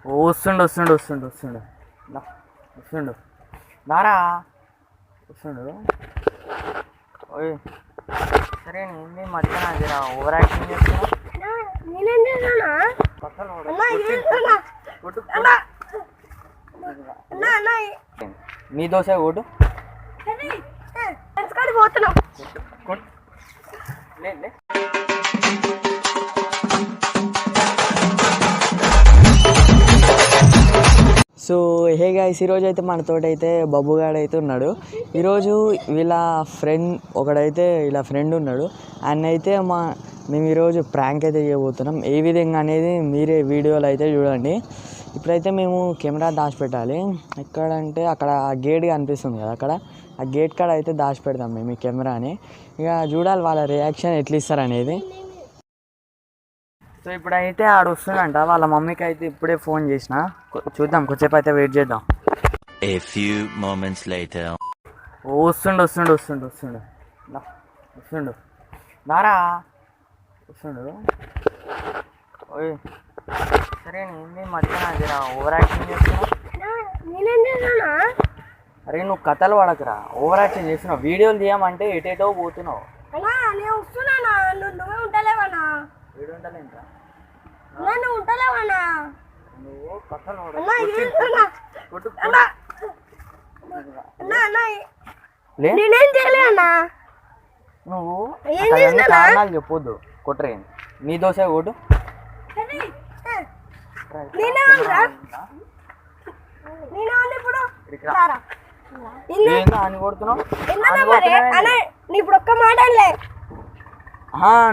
వస్తుండు వస్తుండు వస్తుండు వస్తుండు వస్తుండు దారా వస్తుండు. ఓయ్ సరే నీ మధ్యన జర ఓవర్ యాక్టింగ్ చేస్తున్నా. నీ దోశ ఓటు లే. సో హే గైస్, ఈరోజు అయితే మనతోటైతే బబ్బుగాడు అయితే ఉన్నాడు. ఈరోజు వీళ్ళ ఫ్రెండ్ ఒకడైతే ఇలా ఫ్రెండ్ ఉన్నాడు. ఆయన అయితే మేము ఈరోజు ప్రాంక్ అయితే చేయబోతున్నాం. ఏ విధంగా అనేది మీరే వీడియోలో అయితే చూడండి. ఇప్పుడైతే మేము కెమెరా దాచిపెట్టాలి. ఎక్కడంటే అక్కడ గేట్ కనిపిస్తుంది కదా, అక్కడ ఆ గేట్ కాడ అయితే దాచిపెడతాం మేము ఈ కెమెరాని. ఇక చూడాలి వాళ్ళ రియాక్షన్ ఎట్లా ఇస్తారనేది. సో ఇప్పుడైతే ఆడు వస్తుందంట. వాళ్ళ మమ్మీకి అయితే ఇప్పుడే ఫోన్ చేసిన, చూద్దాం కొంచెంసేపు అయితే వెయిట్ చేద్దాం. వస్తుండు వస్తుండు వస్తుండు వస్తుండు వస్తుండు దారా వస్తుండు. ఓయ్ సరే నీ మధ్యన జర ఓవర్ యాక్టింగ్ చేస్తున్నా. అరే నువ్వు కథలు పడకురా, ఓవర్ యాక్టింగ్ చేస్తున్నావు. వీడియోలు తీయమంటే ఎటేటో పోతున్నావు. నువ్వు కథలు నువ్వు కారణాలు చెప్పొద్దు. కొట్టరే నీ దోశ ఓటు అని కొడుతున్నావు.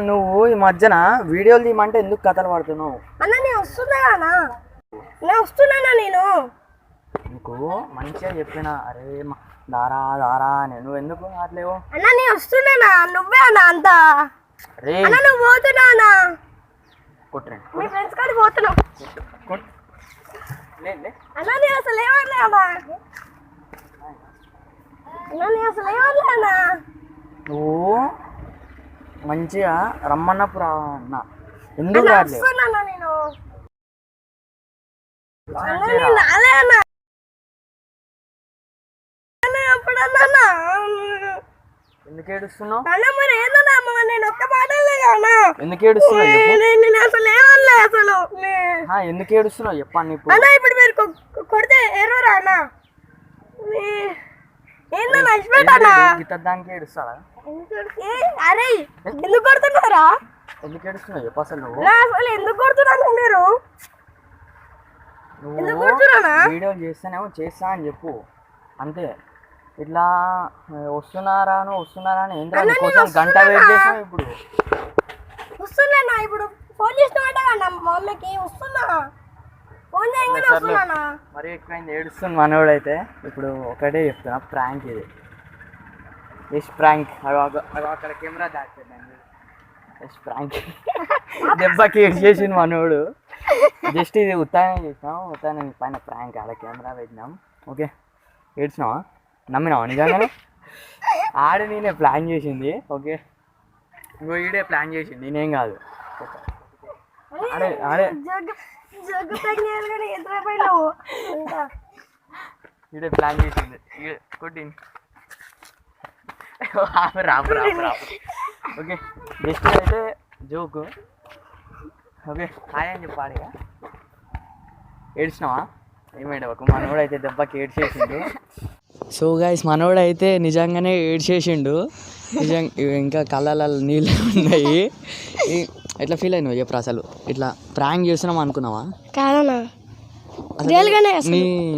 నువ్వు ఈ మధ్యన వీడియోలు తీయమంటే ఎందుకు కథలు పడుతున్నావు? నీకు మంచిగా చెప్పిన అరే దారా దారా అని, నువ్వు ఎందుకు అట్లేవు? నువ్వే అన్నా అంత కొట్టరే నువ్వు మంచిగా రమ్మన్నప్పుడు అన్న ఎందుకు ఎందుకు ఏడుస్తున్నావు? ఎందుకు ఏడుస్తున్నావు ఎందుకు ఏడుస్తున్నావు చెప్పండి. ఇప్పుడు మీరు కొడితే ఎర్రరానా దానికి ఏడుస్తాడా? అరే ఎందుకు కొడుతున్నారా? ఎందుకు ఏడుస్తున్నావు చెప్పు అసలు. నువ్వు అసలు ఎందుకు కొడుతున్నారు మీరు? వీడియోలు చేస్తానేమో చేస్తా అని చెప్పు అంతే. ఇట్లా వస్తున్నారా అని ఏంటో గంట వెయిట్ చేసావు. ఇప్పుడు వస్తున్నా, ఇప్పుడు ఫోన్ చేస్తున్నా మమ్మీకి వస్తున్నా. ఫోన్ చేయగానే వస్తున్నా. మరి ఎక్కువైంది ఏడుస్తుంది మనోడైతే. ఇప్పుడు ఒకటే చెప్తున్నా, ప్రాంక్ ఇది జస్ట్ ప్రాంక్. అక్కడ కెమెరా దాచిపెట్టాను, జస్ట్ ప్రాంక్. దెబ్బకి ఏడ్చేసింది మనోడు. జస్ట్ ఇది ఉత్తానం చేసినాం, ఉత్తానం పైన ప్రాంక్. అలా కెమెరా పెట్టినాం. ఓకే ఏడ్చినావా? నమ్మినావా నిజంగానే? ఆడే నేనే ప్లాన్ చేసింది. ఓకే ఇంకో ఈడే ప్లాన్ చేసింది, నేనేం కాదు. ఆడే ఆడే ఈడే ప్లాన్ చేసింది. కొట్టింది రాపు రాపు రాపు. ఓకే జస్ట్ అయితే జోకు. ఓకే హాయ్ అని చెప్పాడు. ఇక ఏడ్చినావా? ఏమైనా ఒక మనోడు అయితే దెబ్బకి ఏడ్చేసిండు. సో గైస్ మనోడు అయితే నిజంగానే ఏడ్చేసిండు. ఇంకా కళ్ళల్లో నీళ్ళు ఉన్నాయి. ఎట్లా ఫీల్ అయినావు చెప్పు అసలు? ఇట్లా ప్రాంక్ చేస్తున్నాం అనుకున్నావా? కాదన్నా,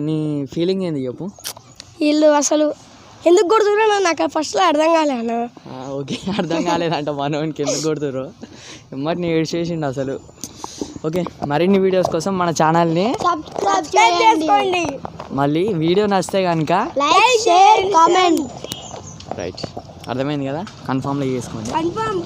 నీ ఫీలింగ్ ఏంది చెప్పు. వీళ్ళు అసలు ఎందుకు కొడుతున్నా నాకు ఫస్ట్లో అర్థం కాలేనా? ఓకే అర్థం కాలేదంట మనోనికి ఎందుకు కొడుతురు. ఎమ్మటిని ఏడ్చేసిండు అసలు. ఓకే మరిన్ని వీడియోస్ కోసం మన ఛానల్ని సబ్స్క్రైబ్ చేసుకోండి. మళ్ళీ వీడియో నచ్చితే కనుక లైక్ షేర్ కామెంట్. రైట్ అర్థమైంది కదా? కన్ఫామ్లో చేసుకోండి. కన్ఫర్మ్.